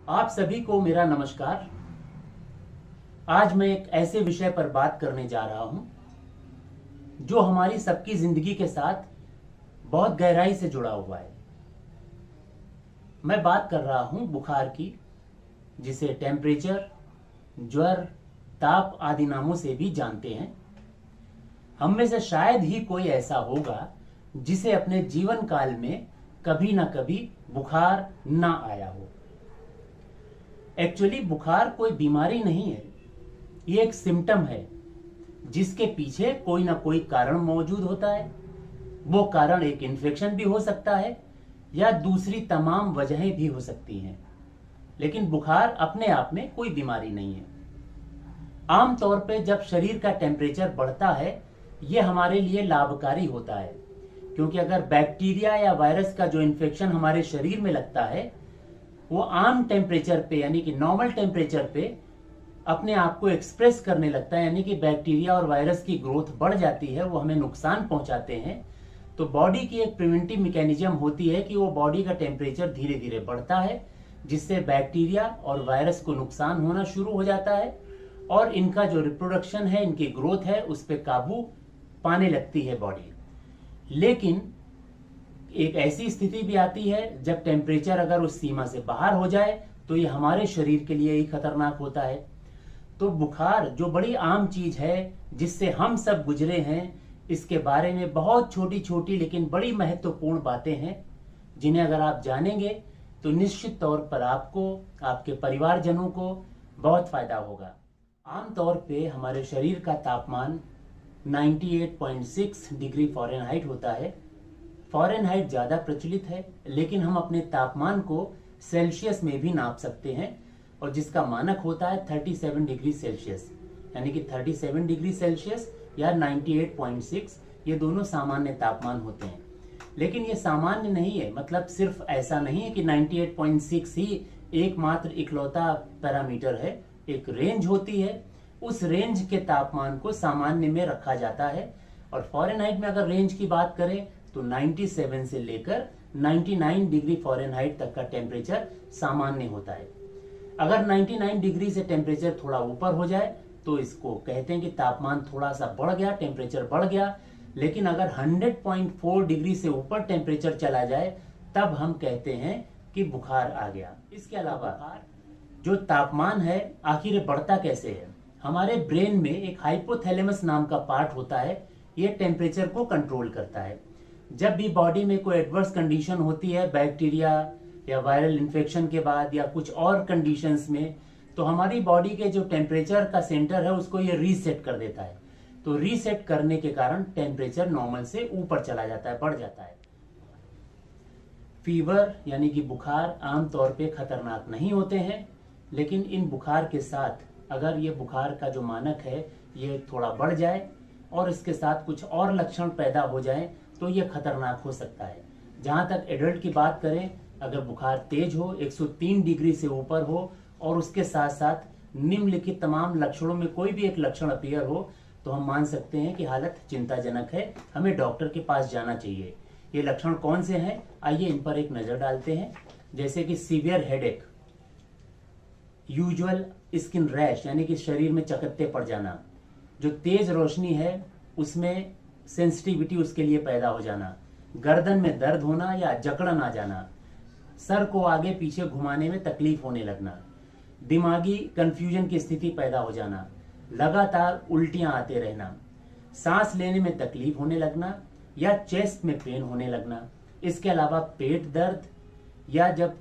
आप सभी को मेरा नमस्कार। आज मैं एक ऐसे विषय पर बात करने जा रहा हूं जो हमारी सबकी जिंदगी के साथ बहुत गहराई से जुड़ा हुआ है। मैं बात कर रहा हूं बुखार की, जिसे टेम्परेचर, ज्वर, ताप आदि नामों से भी जानते हैं। हम में से शायद ही कोई ऐसा होगा जिसे अपने जीवन काल में कभी ना कभी बुखार ना आया हो। एक्चुअली बुखार कोई बीमारी नहीं है, ये एक सिम्टम है जिसके पीछे कोई ना कोई कारण मौजूद होता है। वो कारण एक इन्फेक्शन भी हो सकता है या दूसरी तमाम वजहें भी हो सकती हैं, लेकिन बुखार अपने आप में कोई बीमारी नहीं है। आमतौर पे जब शरीर का टेम्परेचर बढ़ता है, ये हमारे लिए लाभकारी होता है, क्योंकि अगर बैक्टीरिया या वायरस का जो इन्फेक्शन हमारे शरीर में लगता है वो आम टेम्परेचर पे यानी कि नॉर्मल टेम्परेचर पे अपने आप को एक्सप्रेस करने लगता है, यानी कि बैक्टीरिया और वायरस की ग्रोथ बढ़ जाती है, वो हमें नुकसान पहुंचाते हैं। तो बॉडी की एक प्रिवेंटिव मैकेनिज्म होती है कि वो बॉडी का टेम्परेचर धीरे धीरे बढ़ता है, जिससे बैक्टीरिया और वायरस को नुकसान होना शुरू हो जाता है और इनका जो रिप्रोडक्शन है, इनकी ग्रोथ है, उस पर काबू पाने लगती है बॉडी। लेकिन एक ऐसी स्थिति भी आती है जब टेम्परेचर अगर उस सीमा से बाहर हो जाए तो ये हमारे शरीर के लिए ही खतरनाक होता है। तो बुखार जो बड़ी आम चीज है जिससे हम सब गुजरे हैं, इसके बारे में बहुत छोटी छोटी लेकिन बड़ी महत्वपूर्ण बातें हैं जिन्हें अगर आप जानेंगे तो निश्चित तौर पर आपको, आपके परिवारजनों को बहुत फायदा होगा। आमतौर पे हमारे शरीर का तापमान 98.6 डिग्री फ़ारेनहाइट होता है। फ़ारेनहाइट ज़्यादा प्रचलित है, लेकिन हम अपने तापमान को सेल्सियस में भी नाप सकते हैं, और जिसका मानक होता है 37 डिग्री सेल्सियस, यानी कि 37 डिग्री सेल्सियस या 98.6, ये दोनों सामान्य तापमान होते हैं। लेकिन ये सामान्य नहीं है, मतलब सिर्फ ऐसा नहीं है कि 98.6 ही एकमात्र इकलौता पैरामीटर है। एक रेंज होती है, उस रेंज के तापमान को सामान्य में रखा जाता है। और फ़ारेनहाइट में अगर रेंज की बात करें तो 97 से लेकर 99 डिग्री फ़ारेनहाइट तक का टेम्परेचर सामान्य होता है। अगर 99 डिग्री से टेम्परेचर थोड़ा ऊपर हो जाए तो इसको कहते हैं कि तापमान थोड़ा सा बढ़ गया, टेम्परेचर बढ़ गया। लेकिन अगर 100.4 डिग्री से ऊपर टेम्परेचर चला जाए तब हम कहते हैं कि बुखार आ गया। इसके अलावा जो तापमान है आखिर ये बढ़ता कैसे है? हमारे ब्रेन में एक हाइपोथैलेमस नाम का पार्ट होता है, ये टेम्परेचर को कंट्रोल करता है। जब भी बॉडी में कोई एडवर्स कंडीशन होती है, बैक्टीरिया या वायरल इन्फेक्शन के बाद या कुछ और कंडीशंस में, तो हमारी बॉडी के जो टेम्परेचर का सेंटर है उसको ये रीसेट कर देता है। तो रीसेट करने के कारण टेम्परेचर नॉर्मल से ऊपर चला जाता है, बढ़ जाता है। फीवर यानी कि बुखार आमतौर पे खतरनाक नहीं होते हैं, लेकिन इन बुखार के साथ अगर ये बुखार का जो मानक है ये थोड़ा बढ़ जाए और इसके साथ कुछ और लक्षण पैदा हो जाएं तो ये खतरनाक हो सकता है। जहाँ तक एडल्ट की बात करें, अगर बुखार तेज हो, 103 डिग्री से ऊपर हो और उसके साथ साथ निम्नलिखित तमाम लक्षणों में कोई भी एक लक्षण अपीयर हो, तो हम मान सकते हैं कि हालत चिंताजनक है, हमें डॉक्टर के पास जाना चाहिए। ये लक्षण कौन से हैं, आइए इन पर एक नज़र डालते हैं। जैसे कि severe headache, usual skin rash यानी कि शरीर में चकत्ते पड़ जाना, जो तेज रोशनी है उसमें सेंसिटिविटी उसके लिए पैदा हो जाना, गर्दन में दर्द होना या जकड़न आ जाना, सर को आगे पीछे घुमाने में तकलीफ होने लगना, दिमागी कंफ्यूजन की स्थिति पैदा हो जाना, लगातार उल्टियां आते रहना, सांस लेने में तकलीफ होने लगना या चेस्ट में पेन होने लगना। इसके अलावा पेट दर्द या जब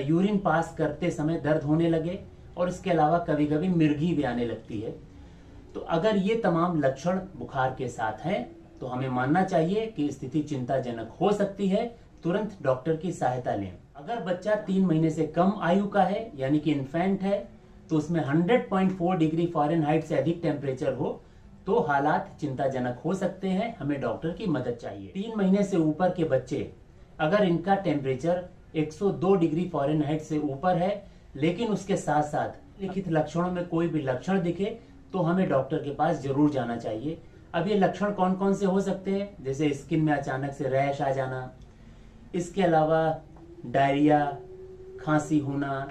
यूरिन पास करते समय दर्द होने लगे, और इसके अलावा कभी कभी मिर्गी भी आने लगती है। तो अगर ये तमाम लक्षण बुखार के साथ हैं तो हमें मानना चाहिए कि स्थिति चिंताजनक हो सकती है, तुरंत डॉक्टर की सहायता लें। अगर बच्चा 3 महीने से कम आयु का है यानी कि इन्फेंट है, तो उसमें 100.4 डिग्री फ़ारेनहाइट से अधिक टेम्परेचर हो तो हालात चिंताजनक हो सकते हैं, हमें डॉक्टर की मदद चाहिए। 3 महीने से ऊपर के बच्चे, अगर इनका टेम्परेचर 102 डिग्री फ़ारेनहाइट से ऊपर है, लेकिन उसके साथ साथ लिखित लक्षणों में कोई भी लक्षण दिखे, तो हमें डॉक्टर के पास जरूर जाना चाहिए। अब ये लक्षण कौन कौन से हो सकते हैं? जैसे स्किन में अचानक से रैश आ जाना, इसके अलावा डायरिया, खांसी होना,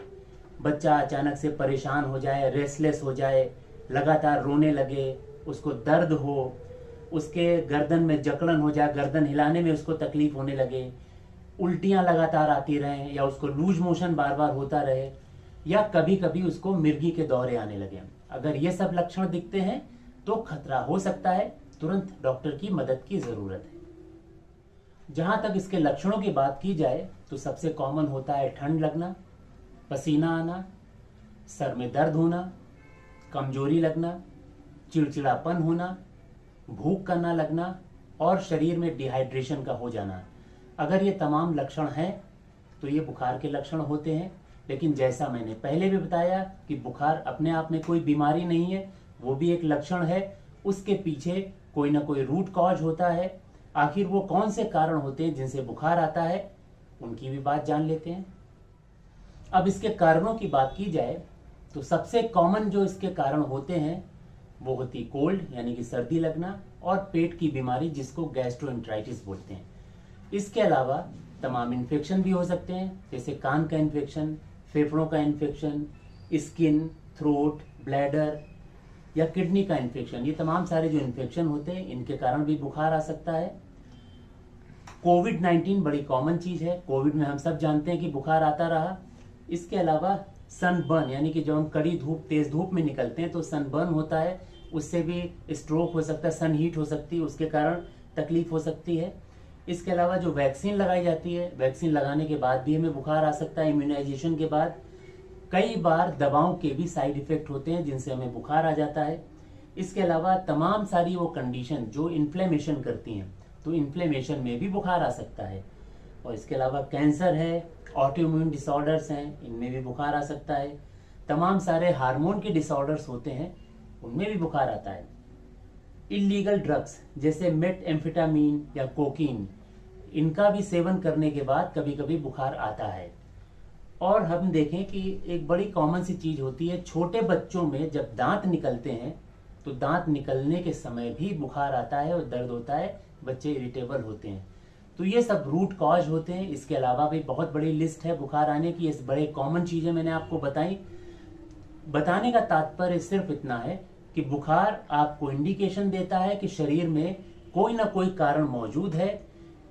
बच्चा अचानक से परेशान हो जाए, रेस्टलेस हो जाए, लगातार रोने लगे, उसको दर्द हो, उसके गर्दन में जकड़न हो जाए, गर्दन हिलाने में उसको तकलीफ होने लगे, उल्टियां लगातार आती रहें, या उसको लूज मोशन बार बार होता रहे, या कभी कभी उसको मिर्गी के दौरे आने लगे। अगर ये सब लक्षण दिखते हैं तो खतरा हो सकता है, तुरंत डॉक्टर की मदद की जरूरत है। जहां तक इसके लक्षणों की बात की जाए तो सबसे कॉमन होता है ठंड लगना, पसीना आना, सर में दर्द होना, कमजोरी लगना, चिड़चिड़ापन होना, भूख का ना लगना और शरीर में डिहाइड्रेशन का हो जाना। अगर ये तमाम लक्षण हैं तो ये बुखार के लक्षण होते हैं। लेकिन जैसा मैंने पहले भी बताया कि बुखार अपने आप में कोई बीमारी नहीं है, वो भी एक लक्षण है, उसके पीछे कोई ना कोई रूट कॉज होता है। आखिर वो कौन से कारण होते हैं जिनसे बुखार आता है, उनकी भी बात जान लेते हैं। अब इसके कारणों की बात की जाए तो सबसे कॉमन जो इसके कारण होते हैं वो होती कोल्ड यानी कि सर्दी लगना, और पेट की बीमारी जिसको गैस्ट्रोएंटराइटिस बोलते हैं। इसके अलावा तमाम इन्फेक्शन भी हो सकते हैं, जैसे कान का इन्फेक्शन, फेफड़ों का इन्फेक्शन, स्किन, थ्रोट, ब्लैडर या किडनी का इन्फेक्शन। ये तमाम सारे जो इन्फेक्शन होते हैं इनके कारण भी बुखार आ सकता है। कोविड-19 बड़ी कॉमन चीज है, कोविड में हम सब जानते हैं कि बुखार आता रहा। इसके अलावा सनबर्न यानी कि जब हम कड़ी धूप, तेज धूप में निकलते हैं तो सनबर्न होता है, उससे भी स्ट्रोक हो सकता है, सन हीट हो सकती है, उसके कारण तकलीफ हो सकती है। इसके अलावा जो वैक्सीन लगाई जाती है, वैक्सीन लगाने के बाद भी हमें बुखार आ सकता है। इम्यूनाइजेशन के बाद कई बार दवाओं के भी साइड इफेक्ट होते हैं जिनसे हमें बुखार आ जाता है। इसके अलावा तमाम सारी वो कंडीशन जो इन्फ्लेमेशन करती हैं, तो इन्फ्लेमेशन में भी बुखार आ सकता है। और इसके अलावा कैंसर है, ऑटोइम्यून डिसऑर्डर्स हैं, इनमें भी बुखार आ सकता है। तमाम सारे हार्मोन के डिसऑर्डर्स होते हैं, उनमें भी बुखार आता है। इलीगल ड्रग्स जैसे मेटएम्फेटामीन या कोकीन, इनका भी सेवन करने के बाद कभी कभी बुखार आता है। और हम देखें कि एक बड़ी कॉमन सी चीज होती है, छोटे बच्चों में जब दांत निकलते हैं तो दांत निकलने के समय भी बुखार आता है और दर्द होता है, बच्चे इरिटेबल होते हैं। तो ये सब रूट कॉज होते हैं। इसके अलावा भी बहुत बड़ी लिस्ट है बुखार आने की, ये बड़े कॉमन चीजें मैंने आपको बताई। बताने का तात्पर्य सिर्फ इतना है कि बुखार आपको इंडिकेशन देता है कि शरीर में कोई ना कोई कारण मौजूद है।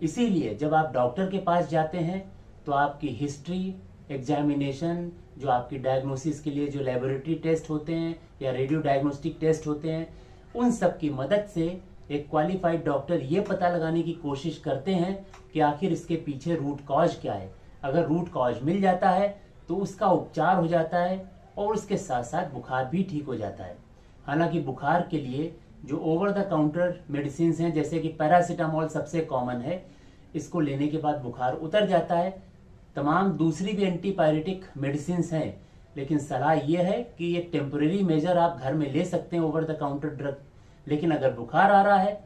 इसीलिए जब आप डॉक्टर के पास जाते हैं तो आपकी हिस्ट्री, एग्जामिनेशन, जो आपकी डायग्नोसिस के लिए जो लेबोरेटरी टेस्ट होते हैं या रेडियो डायग्नोस्टिक टेस्ट होते हैं, उन सब की मदद से एक क्वालिफाइड डॉक्टर ये पता लगाने की कोशिश करते हैं कि आखिर इसके पीछे रूट कॉज क्या है। अगर रूट कॉज मिल जाता है तो उसका उपचार हो जाता है और उसके साथ साथ बुखार भी ठीक हो जाता है। हालांकि बुखार के लिए जो ओवर द काउंटर मेडिसिन हैं, जैसे कि पैरासीटामोल सबसे कॉमन है, इसको लेने के बाद बुखार उतर जाता है। तमाम दूसरी भी एंटीपायरेटिक मेडिसिन हैं, लेकिन सलाह यह है कि ये टेम्परेरी मेजर आप घर में ले सकते हैं, ओवर द काउंटर ड्रग। लेकिन अगर बुखार आ रहा है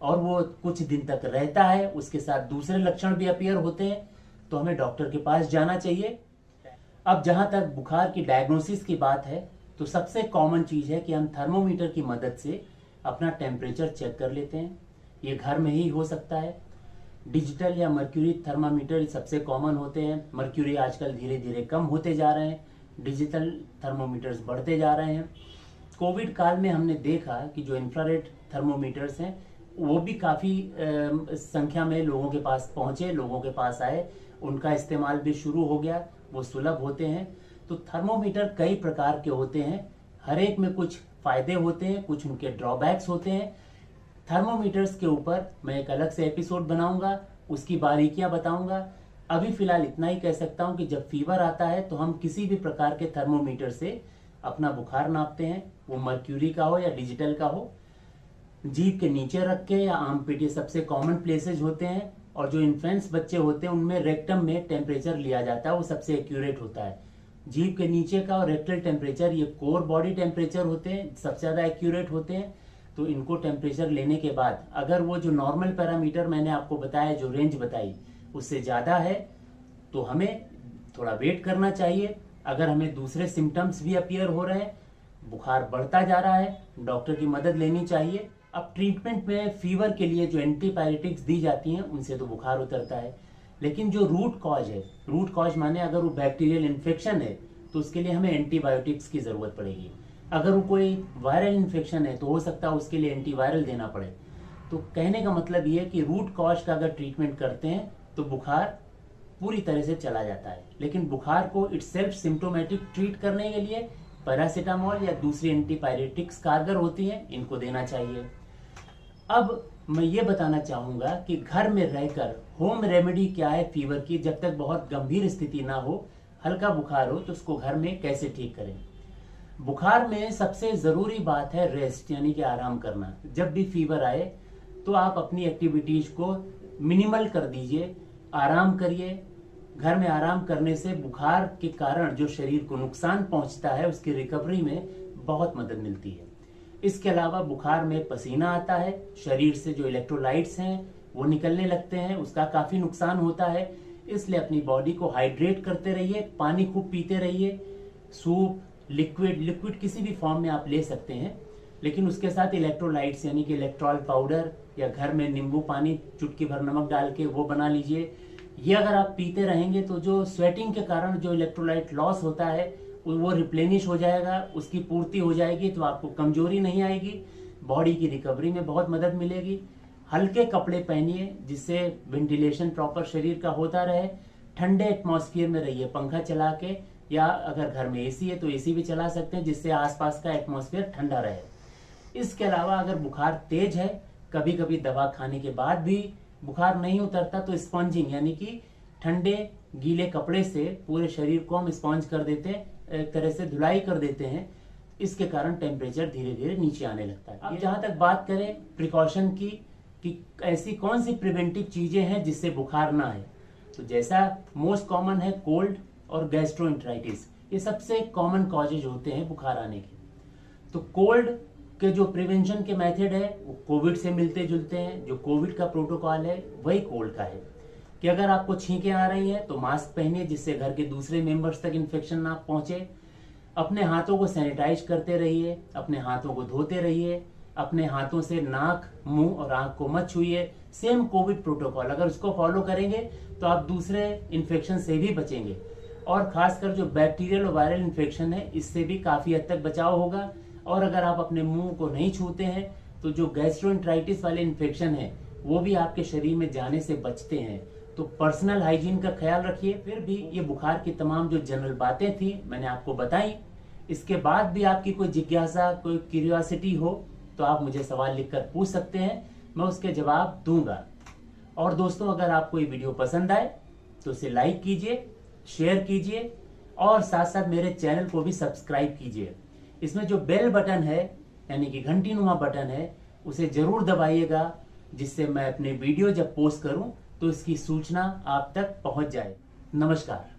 और वो कुछ दिन तक रहता है, उसके साथ दूसरे लक्षण भी अपीयर होते हैं, तो हमें डॉक्टर के पास जाना चाहिए। अब जहां तक बुखार की डायग्नोसिस की बात है तो सबसे कॉमन चीज है कि हम थर्मोमीटर की मदद से अपना टेम्परेचर चेक कर लेते हैं। ये घर में ही हो सकता है। डिजिटल या मर्क्यूरी थर्मामीटर सबसे कॉमन होते हैं। मर्क्यूरी आजकल धीरे धीरे कम होते जा रहे हैं, डिजिटल थर्मोमीटर्स बढ़ते जा रहे हैं। कोविड काल में हमने देखा कि जो इंफ्रारेड थर्मोमीटर्स हैं वो भी काफ़ी संख्या में लोगों के पास पहुंचे, लोगों के पास आए, उनका इस्तेमाल भी शुरू हो गया, वो सुलभ होते हैं। तो थर्मोमीटर कई प्रकार के होते हैं, हर एक में कुछ फायदे होते हैं, कुछ उनके ड्रॉबैक्स होते हैं। थर्मोमीटर्स के ऊपर मैं एक अलग से एपिसोड बनाऊंगा, उसकी बारीकियां बताऊंगा। अभी फिलहाल इतना ही कह सकता हूं कि जब फीवर आता है तो हम किसी भी प्रकार के थर्मोमीटर से अपना बुखार नापते हैं, वो मर्क्यूरी का हो या डिजिटल का हो। जीभ के नीचे रख के या आर्मपिट, ये सबसे कॉमन प्लेसेज होते हैं। और जो इन्फेंट्स बच्चे होते हैं उनमें रेक्टम में टेम्परेचर लिया जाता है, वो सबसे एक्यूरेट होता है। जीभ के नीचे का और रेक्टल टेम्परेचर, ये कोर बॉडी टेम्परेचर होते हैं, सबसे ज़्यादा एक्यूरेट होते हैं। तो इनको टेम्परेचर लेने के बाद अगर वो जो नॉर्मल पैरामीटर मैंने आपको बताया, जो रेंज बताई, उससे ज़्यादा है तो हमें थोड़ा वेट करना चाहिए। अगर हमें दूसरे सिम्टम्स भी अपीयर हो रहे हैं, बुखार बढ़ता जा रहा है, डॉक्टर की मदद लेनी चाहिए। अब ट्रीटमेंट में फीवर के लिए जो एंटीबायोटिक्स दी जाती हैं उनसे तो बुखार उतरता है, लेकिन जो रूट कॉज है, रूट कॉज माने अगर वो बैक्टीरियल इन्फेक्शन है, तो उसके लिए हमें एंटीबायोटिक्स की ज़रूरत पड़ेगी। अगर वो कोई वायरल इन्फेक्शन है तो हो सकता है उसके लिए एंटीवायरल देना पड़े। तो कहने का मतलब ये है कि रूट कॉज का अगर ट्रीटमेंट करते हैं तो बुखार पूरी तरह से चला जाता है। लेकिन बुखार को इटसेल्फ सिम्टोमेटिक ट्रीट करने के लिए पैरासीटामोल या दूसरी एंटीपायरेटिक्स कारगर होती हैं, इनको देना चाहिए। अब मैं ये बताना चाहूँगा कि घर में रहकर होम रेमेडी क्या है फीवर की, जब तक बहुत गंभीर स्थिति ना हो, हल्का बुखार हो तो उसको घर में कैसे ठीक करें। बुखार में सबसे ज़रूरी बात है रेस्ट, यानी कि आराम करना। जब भी फीवर आए तो आप अपनी एक्टिविटीज़ को मिनिमल कर दीजिए, आराम करिए। घर में आराम करने से बुखार के कारण जो शरीर को नुकसान पहुंचता है उसकी रिकवरी में बहुत मदद मिलती है। इसके अलावा बुखार में पसीना आता है, शरीर से जो इलेक्ट्रोलाइट्स हैं वो निकलने लगते हैं, उसका काफ़ी नुकसान होता है। इसलिए अपनी बॉडी को हाइड्रेट करते रहिए, पानी खूब पीते रहिए। सूप, लिक्विड किसी भी फॉर्म में आप ले सकते हैं, लेकिन उसके साथ इलेक्ट्रोलाइट्स यानी कि इलेक्ट्रॉल पाउडर या घर में नींबू पानी चुटकी भर नमक डाल के वो बना लीजिए। ये अगर आप पीते रहेंगे तो जो स्वेटिंग के कारण जो इलेक्ट्रोलाइट लॉस होता है वो रिप्लेनिश हो जाएगा, उसकी पूर्ति हो जाएगी, तो आपको कमजोरी नहीं आएगी, बॉडी की रिकवरी में बहुत मदद मिलेगी। हल्के कपड़े पहनिए जिससे वेंटिलेशन प्रॉपर शरीर का होता रहे। ठंडे एटमॉस्फेयर में रहिए, पंखा चला के, या अगर घर में एसी है तो एसी भी चला सकते हैं जिससे आसपास का एटमॉस्फेयर ठंडा रहे। इसके अलावा अगर बुखार तेज है, कभी कभी दवा खाने के बाद भी बुखार नहीं उतरता, तो स्पॉन्जिंग यानी कि ठंडे गीले कपड़े से पूरे शरीर को हम स्पॉन्ज कर देते हैं, एक तरह से धुलाई कर देते हैं। इसके कारण टेम्परेचर धीरे धीरे नीचे आने लगता है। अब जहां तक बात करें प्रिकॉशन की कि ऐसी कौन सी प्रिवेंटिव चीजें हैं जिससे बुखार ना आए, तो जैसा मोस्ट कॉमन है कोल्ड और गैस्ट्रोएंटेराइटिस, ये सबसे कॉमन कॉजेज होते हैं बुखार आने के। तो कोल्ड के जो प्रिवेंशन के मेथड है वो कोविड से मिलते जुलते हैं। जो कोविड का प्रोटोकॉल है वही कोल्ड का है कि अगर आपको छींकें आ रही हैं तो मास्क पहनिए जिससे घर के दूसरे मेंबर्स तक इन्फेक्शन ना पहुंचे। अपने हाथों को सैनिटाइज करते रहिए, अपने हाथों को धोते रहिए, अपने हाथों से नाक, मुंह और आंख को मत छुइए। सेम कोविड प्रोटोकॉल अगर उसको फॉलो करेंगे तो आप दूसरे इन्फेक्शन से भी बचेंगे, और खासकर जो बैक्टीरियल और वायरल इन्फेक्शन है इससे भी काफी हद तक बचाव होगा। और अगर आप अपने मुंह को नहीं छूते हैं तो जो गैस्ट्रोएंटेराइटिस वाले इन्फेक्शन है वो भी आपके शरीर में जाने से बचते हैं। तो पर्सनल हाइजीन का ख्याल रखिए। फिर भी ये बुखार की तमाम जो जनरल बातें थी मैंने आपको बताई। इसके बाद भी आपकी कोई जिज्ञासा, कोई क्यूरियोसिटी हो तो आप मुझे सवाल लिखकर पूछ सकते हैं, मैं उसके जवाब दूंगा। और दोस्तों, अगर आपको ये वीडियो पसंद आए तो इसे लाइक कीजिए, शेयर कीजिए और साथ साथ मेरे चैनल को भी सब्सक्राइब कीजिए। इसमें जो बेल बटन है यानी कि घंटी नुमा बटन है उसे जरूर दबाइएगा, जिससे मैं अपने वीडियो जब पोस्ट करूं तो इसकी सूचना आप तक पहुंच जाए। नमस्कार।